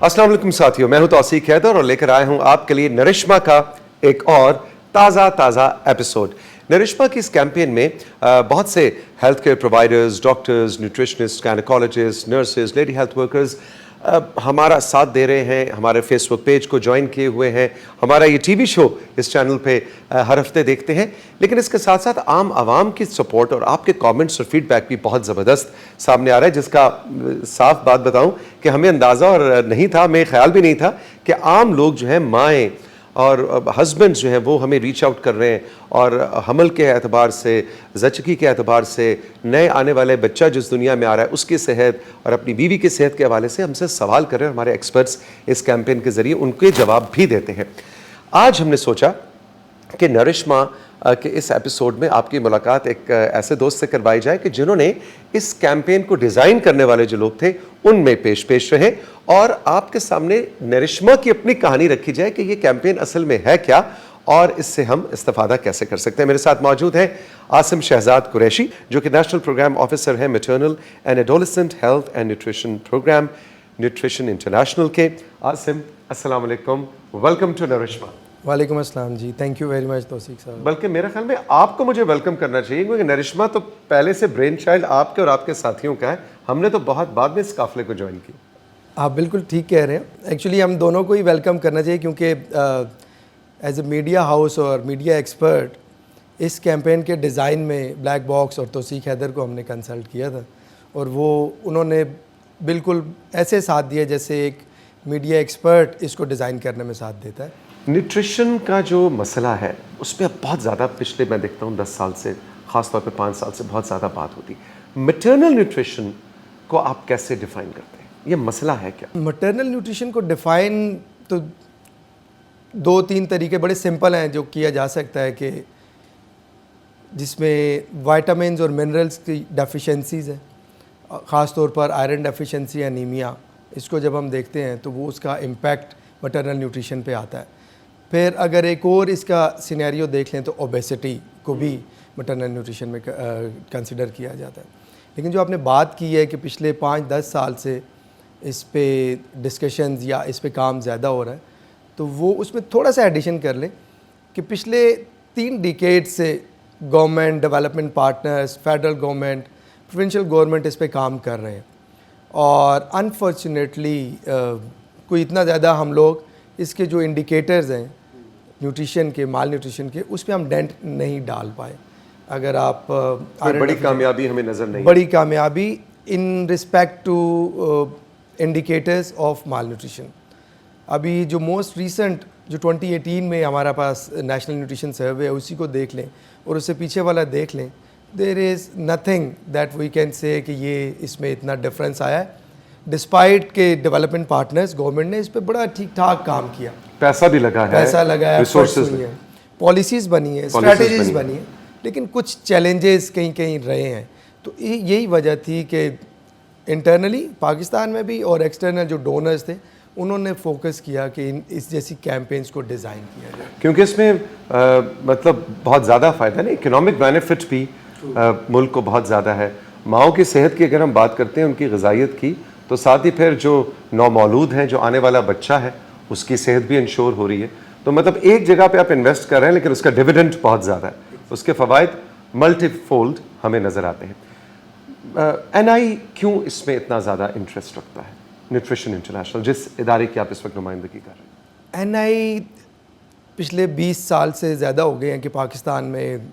अस्सलाम वालेकुम साथियों, मैं हूं तौसीक हैदर और लेकर आया हूं आपके लिए नरिश्मा का एक और ताज़ा एपिसोड। नरिश्मा की इस कैंपेन में बहुत से health care providers, doctors, nutritionist, gynaecologist, nurses, lady health workers हमारा साथ दे रहे हैं, हमारे फेसबुक पेज को ज्वाइन किए हुए हैं, हमारा ये टीवी शो इस चैनल पे हर हफ्ते देखते हैं। लेकिन इसके साथ साथ आम आवाम की सपोर्ट और आपके कमेंट्स और फीडबैक भी बहुत ज़बरदस्त सामने आ रहा है, जिसका साफ बात बताऊं कि हमें अंदाज़ा और नहीं था, हमें ख्याल भी नहीं था कि आम लोग जो हैं, माएँ और हस्बैंड जो हैं, वो हमें रीच आउट कर रहे हैं और हमल के एतबार से, ज़चगी के एतबार से, नए आने वाले बच्चा जिस दुनिया में आ रहा है उसकी सेहत और अपनी बीवी की सेहत के हवाले से हमसे सवाल कर रहे हैं। हमारे एक्सपर्ट्स इस कैंपेन के ज़रिए उनके जवाब भी देते हैं। आज हमने सोचा कि नरिश्मा के इस एपिसोड में आपकी मुलाकात एक ऐसे दोस्त से करवाई जाए कि जिन्होंने इस कैंपेन को डिज़ाइन करने वाले जो लोग थे उनमें पेश रहे और आपके सामने नरिश्मा की अपनी कहानी रखी जाए कि ये कैंपेन असल में है क्या और इससे हम इस्तेफादा कैसे कर सकते हैं। मेरे साथ मौजूद हैं आसिम शहजाद कुरैशी, जो कि नेशनल प्रोग्राम ऑफिसर हैं maternal and adolescent health and nutrition programme nutrition international के। आसिम, अस्सलाम वालेकुम, वेलकम टू नरिश्मा। वालेकुम अस्सलाम जी, thank you very much Tauseeq साहब। बल्कि मेरे ख्याल में आपको मुझे वेलकम करना चाहिए, क्योंकि नरिश्मा तो पहले से ब्रेन चाइल्ड आपके और आपके साथियों का है। हमने तो बहुत बाद में इस काफिले को ज्वाइन किया। आप बिल्कुल ठीक कह रहे हैं। एक्चुअली हम दोनों को ही वेलकम करना चाहिए, क्योंकि एज ए मीडिया हाउस और मीडिया एक्सपर्ट इस कैंपेन के डिज़ाइन में ब्लैक बॉक्स और तौसीक हैदर को हमने कंसल्ट किया था और उन्होंने बिल्कुल ऐसे साथ दिया जैसे एक मीडिया एक्सपर्ट इसको डिज़ाइन करने में साथ देता है। न्यूट्रिशन का जो मसला है उस पर बहुत ज़्यादा पिछले मैं देखता हूँ 10 साल से, ख़ासतौर पे 5 साल से बहुत ज़्यादा बात होती है। मैटरनल न्यूट्रिशन को आप कैसे डिफ़ाइन करते हैं, ये मसला है क्या? मैटरनल न्यूट्रिशन को डिफ़ाइन तो 2-3 तरीके बड़े सिंपल हैं जो किया जा सकता है, कि जिसमें वाइटामिन और मिनरल्स की डेफिशिएंसीज़ है, ख़ास तौर पर आयरन डेफिशिएंसी, एनीमिया। इसको जब हम देखते हैं तो वो उसका इम्पैक्ट मैटरनल न्यूट्रिशन पे आता है। फिर अगर एक और इसका सिनेरियो देख लें तो ओबेसिटी को भी मैटरनल न्यूट्रिशन में कंसिडर किया जाता है। लेकिन जो आपने बात की है कि पिछले 5-10 साल से इस पे डिस्कशंस या इस पे काम ज़्यादा हो रहा है, तो वो उसमें थोड़ा सा एडिशन कर लें कि पिछले 3 डिकेड से government, development partners, federal government, provincial government इस पे काम कर रहे हैं और अनफॉर्चुनेटली कोई इतना ज़्यादा हम लोग इसके जो इंडिकेटर्स हैं न्यूट्रिशन के, माल न्यूट्रिशन के, उस पर हम डेंट नहीं डाल पाए। अगर आप बड़ी कामयाबी हमें नज़र नहीं, बड़ी कामयाबी in respect to indicators of malnutrition. अभी जो मोस्ट रीसेंट जो 2018 में हमारा पास नेशनल न्यूट्रिशन सर्वे है, उसी को देख लें और उससे पीछे वाला देख लें, there is nothing that we can say कि ये इसमें इतना डिफरेंस आया है, डिस्पाइट के डेवलपमेंट पार्टनर्स, गवर्नमेंट ने इस पर बड़ा ठीक ठाक काम किया, पैसा भी लगा है, पैसा लगाया, रिसोर्सेज बनी है, पॉलिसीज़ बनी है, स्ट्रैटेजीज बनी है, लेकिन कुछ चैलेंजेस कहीं कहीं रहे हैं। तो यही वजह थी कि इंटरनली पाकिस्तान में भी और एक्सटर्नल जो डोनर्स थे उन्होंने फोकस किया कि इस जैसी कैंपेन्स को डिज़ाइन किया जाए, क्योंकि इसमें मतलब बहुत ज़्यादा फ़ायदा नहीं, इकोनॉमिक बेनिफिट भी मुल्क को बहुत ज़्यादा है। माओं की सेहत की अगर हम बात करते हैं, उनकी ग़िज़ाइयत की, तो साथ ही फिर जो नौमौलूद हैं, जो आने वाला बच्चा है, उसकी सेहत भी इंश्योर हो रही है। तो मतलब एक जगह पे आप इन्वेस्ट कर रहे हैं, लेकिन उसका डिविडेंड बहुत ज़्यादा है, उसके फ़वाइद मल्टीफोल्ड हमें नज़र आते हैं। NI क्यों इसमें इतना ज़्यादा इंटरेस्ट रखता है, न्यूट्रिशन इंटरनेशनल, जिस इदारे की आप इस वक्त नुमाइंदगी कर रहे हैं? NI पिछले 20 साल से ज़्यादा हो गए हैं कि पाकिस्तान में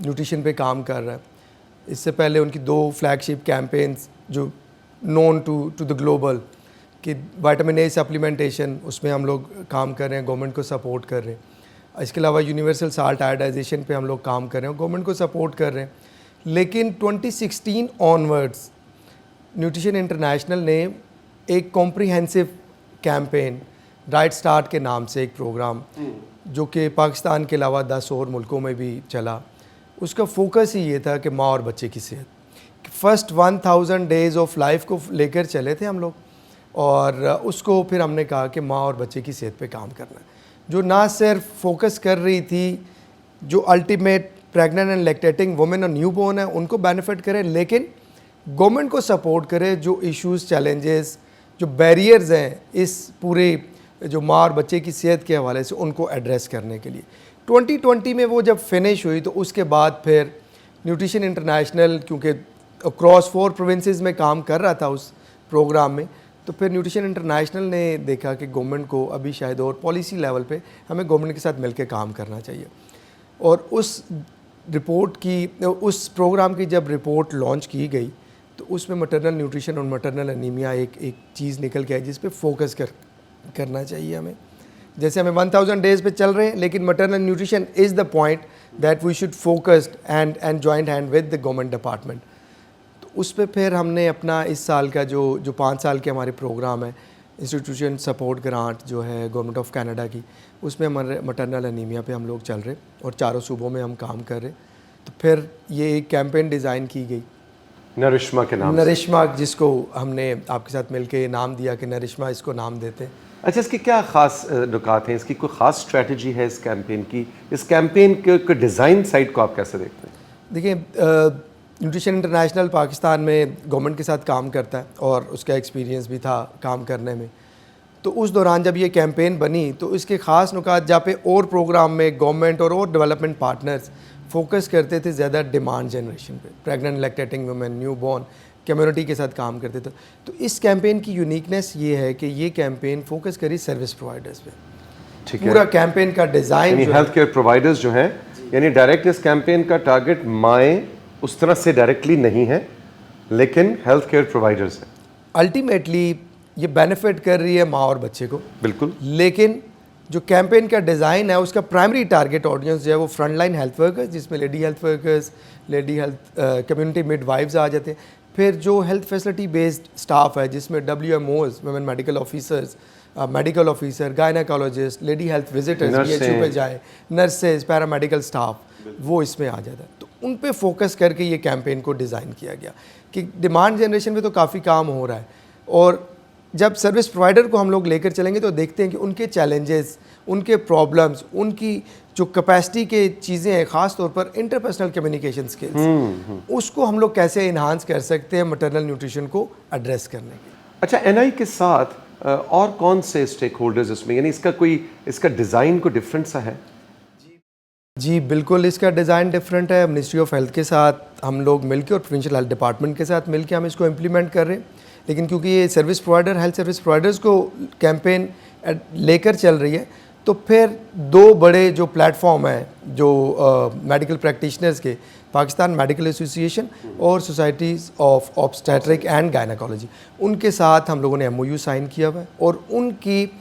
न्यूट्रिशन पे काम कर रहा है। इससे पहले उनकी 2 फ्लैगशिप कैंपेन्स जो नोन टू द ग्लोबल, कि विटामिन ए सप्लीमेंटेशन, उसमें हम लोग काम कर रहे हैं, गवर्नमेंट को सपोर्ट कर रहे हैं। इसके अलावा यूनिवर्सल साल्ट आयोडाइजेशन पे हम लोग काम कर रहे हैं, गवर्नमेंट को सपोर्ट कर रहे हैं। लेकिन 2016 ऑनवर्ड्स न्यूट्रिशन इंटरनेशनल ने एक कॉम्प्रिहेंसिव कैंपेन, राइट स्टार्ट के नाम से एक प्रोग्राम, जो कि पाकिस्तान के अलावा 10 और मुल्कों में भी चला, उसका फोकस ही ये था कि माँ और बच्चे की सेहत। फर्स्ट 1000 डेज़ ऑफ लाइफ को लेकर चले थे हम लोग और उसको फिर हमने कहा कि माँ और बच्चे की सेहत पे काम करना है, जो ना सिर्फ फोकस कर रही थी जो ultimate pregnant and lactating women और न्यू बॉर्न है उनको बेनिफिट करे, लेकिन गवर्नमेंट को सपोर्ट करे जो इश्यूज़, चैलेंजेस जो बैरियर्स हैं इस पूरे जो माँ और बच्चे की सेहत के हवाले से उनको एड्रेस करने के लिए। 2020 में वो जब फिनिश हुई तो उसके बाद फिर न्यूट्रिशन इंटरनेशनल, क्योंकि क्रॉस 4 प्रोविंसेस में काम कर रहा था उस प्रोग्राम में, तो फिर न्यूट्रिशन इंटरनेशनल ने देखा कि गवर्नमेंट को अभी शायद और पॉलिसी लेवल पे हमें गवर्नमेंट के साथ मिलकर काम करना चाहिए। और उस प्रोग्राम की जब रिपोर्ट लॉन्च की गई तो उसमें मैटरनल न्यूट्रिशन और मैटरनल एनीमिया एक चीज़ निकल के आई जिस पे फोकस करना चाहिए हमें। जैसे हमें 1000 डेज़ पे चल रहे हैं, लेकिन maternal nutrition is the point that we should focused and joint hand with the government department. तो उस पर फिर हमने अपना इस साल का जो 5 साल के हमारे प्रोग्राम है, इंस्टीट्यूशन सपोर्ट ग्रांट जो है गवर्नमेंट ऑफ कनाडा की, उसमें हमारे मैटरनल एनीमिया पे हम लोग चल रहे और 4 सूबों में हम काम कर रहे। तो फिर ये एक कैंपेन डिज़ाइन की गई नरिश्मा के नाम, नरिश्मा, जिसको हमने आपके साथ मिलके नाम दिया कि नरिश्मा इसको नाम देते हैं। अच्छा, इसकी क्या ख़ास नुकात हैं, इसकी कोई ख़ास स्ट्रेटजी है इस कैंपेन की? इस कैंपेन के डिज़ाइन साइड को आप कैसे देखते हैं? देखिए, न्यूट्रिशन इंटरनेशनल पाकिस्तान में गवर्नमेंट के साथ काम करता है और उसका एक्सपीरियंस भी था काम करने में। तो उस दौरान जब ये कैंपेन बनी तो इसके ख़ास नुकात जहाँ पे और प्रोग्राम में गवर्नमेंट और डेवलपमेंट पार्टनर्स फोकस करते थे ज़्यादा डिमांड जनरेशन पे, pregnant lactating women, new born community के साथ काम करते थे। तो इस कैंपेन की यूनिकनेस ये है कि ये कैंपेन फोकस करी सर्विस प्रोवाइडर्स पे। ठीक है, पूरा कैंपेन का डिज़ाइन हेल्थ केयर प्रोवाइडर्स जो हैं, यानी डायरेक्ट इस कैंपेन का टारगेट माएँ उस तरह से डायरेक्टली नहीं है, लेकिन हेल्थ केयर प्रोवाइडर्स हैं। अल्टीमेटली ये बेनिफिट कर रही है माँ और बच्चे को, बिल्कुल। लेकिन जो कैंपेन का डिज़ाइन है उसका प्राइमरी टारगेट ऑडियंस जो है वो फ्रंट लाइन हेल्थ वर्कर्स, जिसमें lady health workers, lady health community midwifes आ जाते हैं। फिर जो हेल्थ फैसिलिटी बेस्ड स्टाफ है जिसमें WMOs, women medical officers, medical officer, gynaecologist, lady health visitors BHU पे जाए, नर्सेज, पैरामेडिकल स्टाफ, वो इसमें आ जाता है। तो उन पे फोकस करके ये कैंपेन को डिज़ाइन किया गया कि डिमांड जनरेशन पे तो काफ़ी काम हो रहा है, और जब सर्विस प्रोवाइडर को हम लोग लेकर चलेंगे तो देखते हैं कि उनके चैलेंजेस, उनके प्रॉब्लम्स, उनकी जो कैपेसिटी के चीज़ें हैं, ख़ास तौर पर इंटरपर्सनल कम्युनिकेशन स्किल्स, उसको हम लोग कैसे इन्हांस कर सकते हैं मैटरनल न्यूट्रिशन को एड्रेस करने के। अच्छा, NI के साथ और कौन से स्टेक होल्डर्स इसमें, यानी इसका डिज़ाइन को डिफरेंट सा है? जी बिल्कुल, इसका डिज़ाइन डिफरेंट है। मिनिस्ट्री ऑफ हेल्थ के साथ हम लोग मिलकर और प्रोविंशियल हेल्थ डिपार्टमेंट के साथ मिलकर हम इसको इम्प्लीमेंट कर रहे हैं। लेकिन क्योंकि ये service provider, health service providers को कैंपेन लेकर चल रही है, तो फिर 2 बड़े जो प्लेटफॉर्म हैं जो मेडिकल प्रैक्टिशनर्स के, पाकिस्तान मेडिकल एसोसिएशन और societies of obstetric and gynaecology, उनके साथ हम लोगों ने MOU साइन किया हुआ है, और उनकी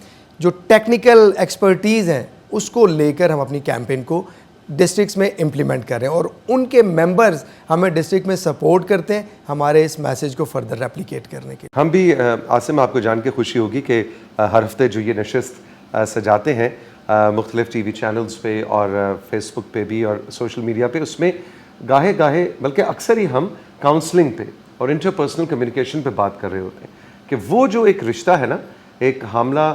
जो टेक्निकल एक्सपर्टीज़ हैं उसको लेकर हम अपनी कैंपेन को डिस्ट्रिक्ट्स में इम्प्लीमेंट कर रहे हैं, और उनके मेंबर्स हमें डिस्ट्रिक्ट में सपोर्ट करते हैं हमारे इस मैसेज को फर्दर रेप्लिकेट करने के। हम भी आसिम, आपको जान के खुशी होगी कि हर हफ्ते जो ये नशिस्त सजाते हैं मुख्तलिफ TV चैनल्स पे और फेसबुक पे भी और सोशल मीडिया पे, उसमें गाहे बल्कि अक्सर ही हम काउंसलिंग पे और इंटरपर्सनल कम्युनिकेशन पे बात कर रहे होते हैं कि वो जो एक रिश्ता है ना, एक हामला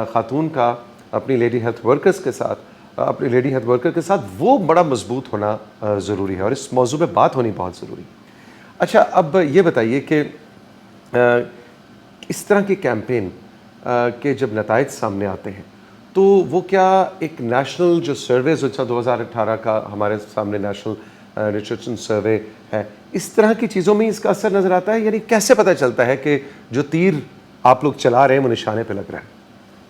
खातून का अपनी लेडी हेल्थ वर्कर्स के साथ, अपनी लेडी हेल्थ वर्कर के साथ, वो बड़ा मजबूत होना ज़रूरी है, और इस मौजू पे बात होनी बहुत ज़रूरी है। अच्छा, अब ये बताइए कि इस तरह के कैंपेन के जब नताइज सामने आते हैं तो वो क्या एक नेशनल जो सर्वे जो 2018 का हमारे सामने नेशनल न्यूट्रिशन सर्वे है, इस तरह की चीज़ों में इसका असर नज़र आता है? यानी कैसे पता चलता है कि जो तीर आप लोग चला रहे हैं वो निशाने पे लग रहा है?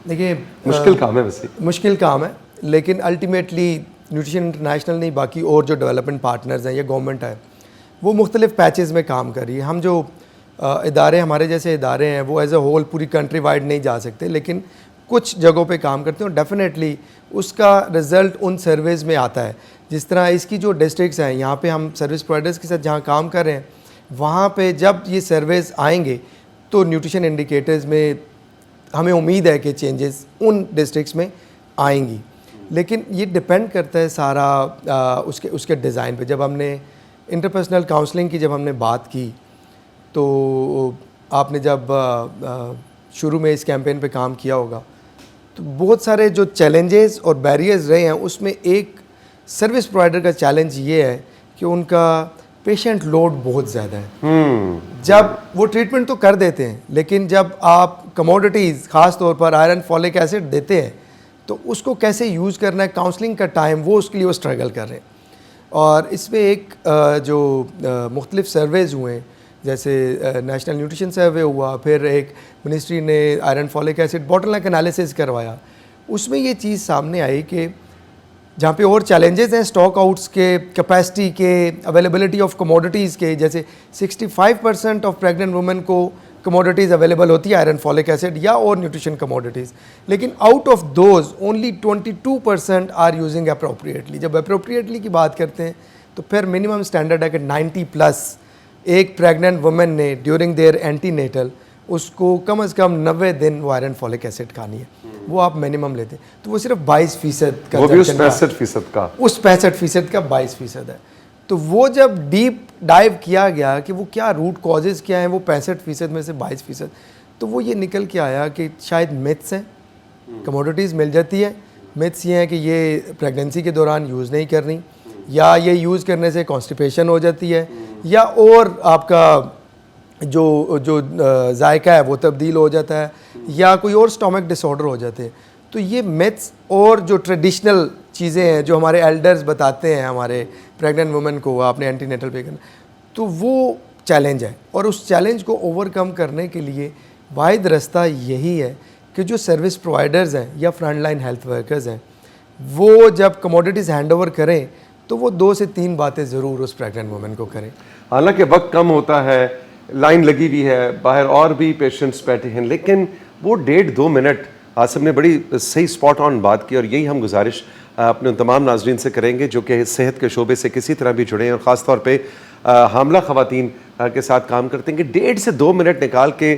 देखिए, मुश्किल काम है, वैसे मुश्किल काम है, लेकिन अल्टीमेटली न्यूट्रिशन इंटरनेशनल नहीं, बाकी और जो डेवलपमेंट पार्टनर्स हैं या गवर्नमेंट है, वो मुख्तलिफ पैचेस में काम कर रही है। हम जो इदारे, हमारे जैसे इदारे हैं, वो एज ए होल पूरी कंट्री वाइड नहीं जा सकते, लेकिन कुछ जगहों पे काम करते हैं, और डेफिनेटली उसका रिज़ल्ट उन सर्वेज़ में आता है। जिस तरह इसकी जो डिस्ट्रिक्ट्स हैं, यहाँ पे हम सर्विस प्रोवाइडर्स के साथ जहाँ काम कर रहे हैं, वहाँ पे जब ये सर्वेज़ आएंगे तो न्यूट्रिशन इंडिकेटर्स में हमें उम्मीद है कि चेंजेस उन डिस्ट्रिक्ट्स में आएंगी। लेकिन ये डिपेंड करता है सारा उसके डिज़ाइन पे। जब हमने इंटरपर्सनल काउंसलिंग की जब हमने बात की, तो आपने जब शुरू में इस कैंपेन पे काम किया होगा, तो बहुत सारे जो चैलेंजेस और बैरियर्स रहे हैं, उसमें एक सर्विस प्रोवाइडर का चैलेंज ये है कि उनका पेशेंट लोड बहुत ज़्यादा है। जब वो ट्रीटमेंट तो कर देते हैं, लेकिन जब आप कमोडिटीज़ ख़ास तौर पर आयरन फॉलिक एसिड देते हैं तो उसको कैसे यूज़ करना है, काउंसलिंग का टाइम, वो उसके लिए वो स्ट्रगल कर रहे हैं। और इसमें एक जो मुख्तलिफ सर्वेज़ हुए हैं, जैसे नेशनल न्यूट्रिशन सर्वे हुआ, फिर एक मिनिस्ट्री ने iron folic acid bottleneck analysis करवाया, उसमें ये चीज़ सामने आई कि जहाँ पे और चैलेंजेस हैं स्टॉक आउट्स के, कैपेसिटी के, अवेलेबिलिटी ऑफ कमोडिटीज़ के, जैसे 65% ऑफ प्रेग्नेंट वुमेन को कमोडिटीज़ अवेलेबल होती है आयरन फॉलिक एसिड या और न्यूट्रिशन कमोडिटीज़, लेकिन out of those only 22% are using appropriately. जब अप्रोप्रिएटली की बात करते हैं तो फिर मिनिमम स्टैंडर्ड है कि 90+ एक प्रेग्नेंट वुमेन ने ड्यूरिंग देयर एंटीनेटल उसको कम से कम 90 दिन वो आयरन फॉलिक एसिड खानी है, वो आप मिनिमम लेते हैं तो वो सिर्फ 22% का, वो भी उस 65% का, उस 65% का 22% है। तो वो जब डीप डाइव किया गया कि वो क्या रूट कॉजेज़ क्या हैं, वो 65% में से 22%, तो वो ये निकल के आया कि शायद मिथ्स हैं, कमोडिटीज़ मिल जाती है, मिथ्स ये हैं कि ये प्रेगनेंसी के दौरान यूज़ नहीं करनी, या ये यूज़ करने से कॉन्स्टिपेशन हो जाती है, या और आपका जो जायका है वो तब्दील हो जाता है, या कोई और स्टोमक डिसऑर्डर हो जाते हैं। तो ये मिथ्स और जो ट्रेडिशनल चीज़ें हैं जो हमारे एल्डर्स बताते हैं हमारे प्रेग्नेंट वुमेन को आपने एंटीनेटल पे करना, तो वो चैलेंज है। और उस चैलेंज को ओवरकम करने के लिए वाहिद रास्ता यही है कि जो सर्विस प्रोवाइडर्स हैं या फ्रंट लाइन हेल्थ वर्कर्स हैं, वो जब कमोडिटीज़ हैंड ओवर करें तो वो 2 से 3 बातें ज़रूर उस प्रेग्नेंट वुमेन को करें। हालांकि वक्त कम होता है, लाइन लगी हुई है, बाहर और भी पेशेंट्स बैठे हैं, लेकिन वो 1.5-2 मिनट आसिम ने बड़ी सही स्पॉट ऑन बात की, और यही हम गुजारिश अपने तमाम नाजरीन से करेंगे जो कि सेहत के शोबे से किसी तरह भी जुड़े हैं और ख़ास तौर पे हामला ख़वातीन के साथ काम करते हैं, कि 1.5 से 2 मिनट निकाल के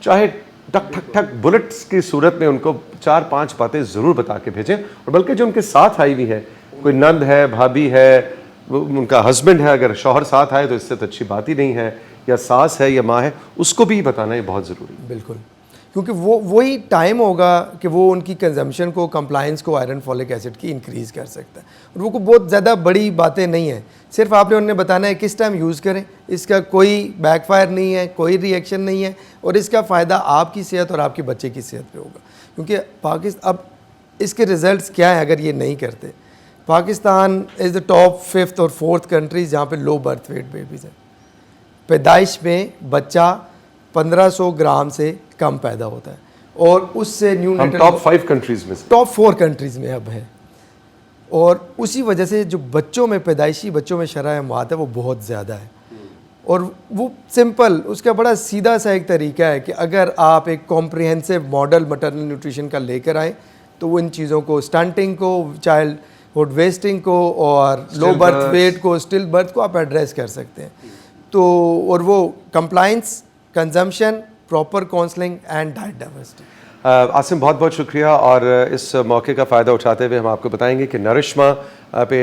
चाहे टक ठक ठक बुलेट्स की सूरत में उनको 4-5 बातें ज़रूर बता के भेजें। और बल्कि जो उनके साथ आई हुई है, कोई नंद है, भाभी है, उनका हस्बैंड है, अगर शौहर साथ आए तो इससे तो अच्छी बात ही नहीं है, या सास है या माँ है, उसको भी बताना ये बहुत ज़रूरी है। बिल्कुल, क्योंकि वो वही टाइम होगा कि वो उनकी कंजम्पशन को, कंप्लाइंस को आयरन फॉलिक एसिड की इंक्रीज़ कर सकता है। और वो को बहुत ज़्यादा बड़ी बातें नहीं हैं, सिर्फ आपने उन्हें बताना है किस टाइम यूज़ करें, इसका कोई बैकफायर नहीं है, कोई रिएक्शन नहीं है, और इसका फ़ायदा आपकी सेहत और आपके बच्चे की सेहत पे होगा। क्योंकि पाकिस्तान अब इसके रिज़ल्ट्स क्या हैं अगर ये नहीं करते। Pakistan is the top 5th और 4th कंट्रीज़ जहाँ पे लो बर्थ वेट बेबीज़ हैं। पैदाइश में बच्चा 1500 ग्राम से कम पैदा होता है, और उससे न्यू हम टॉप 5 कंट्रीज़ में से टॉप 4 कंट्रीज़ में अब है। और उसी वजह से जो बच्चों में, पैदाइशी बच्चों में शरह मौत है वो बहुत ज़्यादा है। और वो सिंपल, उसका बड़ा सीधा सा एक तरीका है कि अगर आप एक कॉम्प्रिहेंसिव मॉडल मैटरनल न्यूट्रिशन का लेकर आए तो वो इन चीज़ों को, स्टंटिंग को, चाइल्ड हुड वेस्टिंग को, और लो बर्थ वेट को, स्टिल बर्थ को आप एड्रेस कर सकते हैं। तो और वो compliance, consumption, proper counselling and diet diversity. Asim बहुत बहुत शुक्रिया। और इस मौके का फ़ायदा उठाते हुए हम आपको बताएंगे कि नरिश्मा पे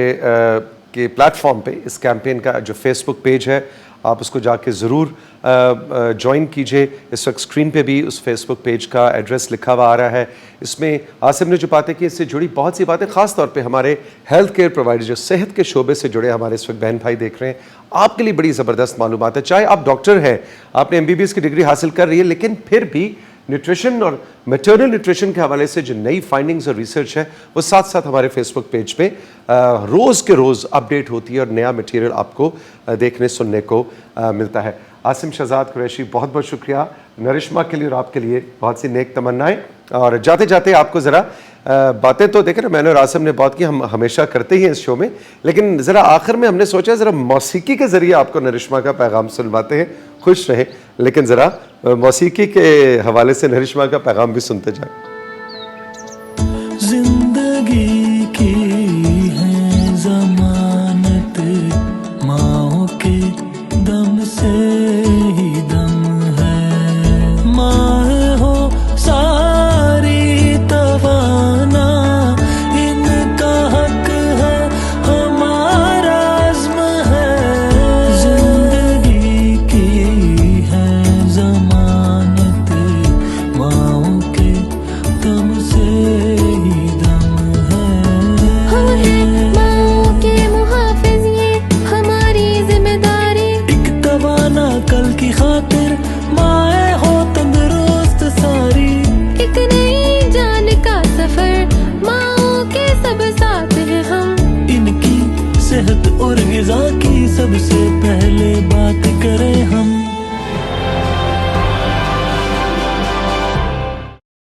के प्लेटफॉर्म पे इस कैंपेन का जो फेसबुक पेज है, आप उसको जाके ज़रूर ज्वाइन कीजिए। इस वक्त स्क्रीन पे भी उस फेसबुक पेज का एड्रेस लिखा हुआ आ रहा है। इसमें आसिम ने जो बातें की, इससे जुड़ी बहुत सी बातें, ख़ास तौर पे हमारे हेल्थ केयर प्रोवाइडर जो सेहत के शोबे से जुड़े हमारे इस वक्त बहन भाई देख रहे हैं, आपके लिए बड़ी ज़बरदस्त मालूमात है। चाहे आप डॉक्टर हैं, आपने MBBS की डिग्री हासिल कर रही है, लेकिन फिर भी न्यूट्रिशन और मैटरनल न्यूट्रिशन के हवाले से जो नई फाइंडिंग्स और रिसर्च है वो साथ साथ हमारे फेसबुक पेज पे रोज़ के रोज़ अपडेट होती है और नया मटेरियल आपको देखने सुनने को मिलता है। आसिम शहजाद कुरैशी, बहुत बहुत शुक्रिया नरिश्मा के लिए और आपके लिए बहुत सी नेक तमन्नाएं। और जाते जाते आपको ज़रा बातें तो देखें ना, मैंने और आसिम ने बात की, हम हमेशा करते ही हैं इस शो में, लेकिन ज़रा आखिर में हमने सोचा ज़रा मौसीकी के ज़रिए आपको नरिश्मा का पैगाम सुनवाते हैं। खुश रहें, लेकिन ज़रा मौसीकी के हवाले से नरिश्मा का पैगाम भी सुनते जाएं। जिंदगी की है ज़मानत, माँओं के दम से ही दम है। माँ हो सारी तवाना, इनका हक है, हमारा अज़्म है। जिंदगी की है ज़मानत, माँओं के दम से ही दम है। माँओं के मुहाफ़िज़ ये हमारी ज़िम्मेदारी। ना कल की खातिर, माए हो तंदुरुस्त सारी। एक नई जान का सफर, माओ के सब साथ हैं हम। इनकी सेहत और गिजा की सबसे पहले बात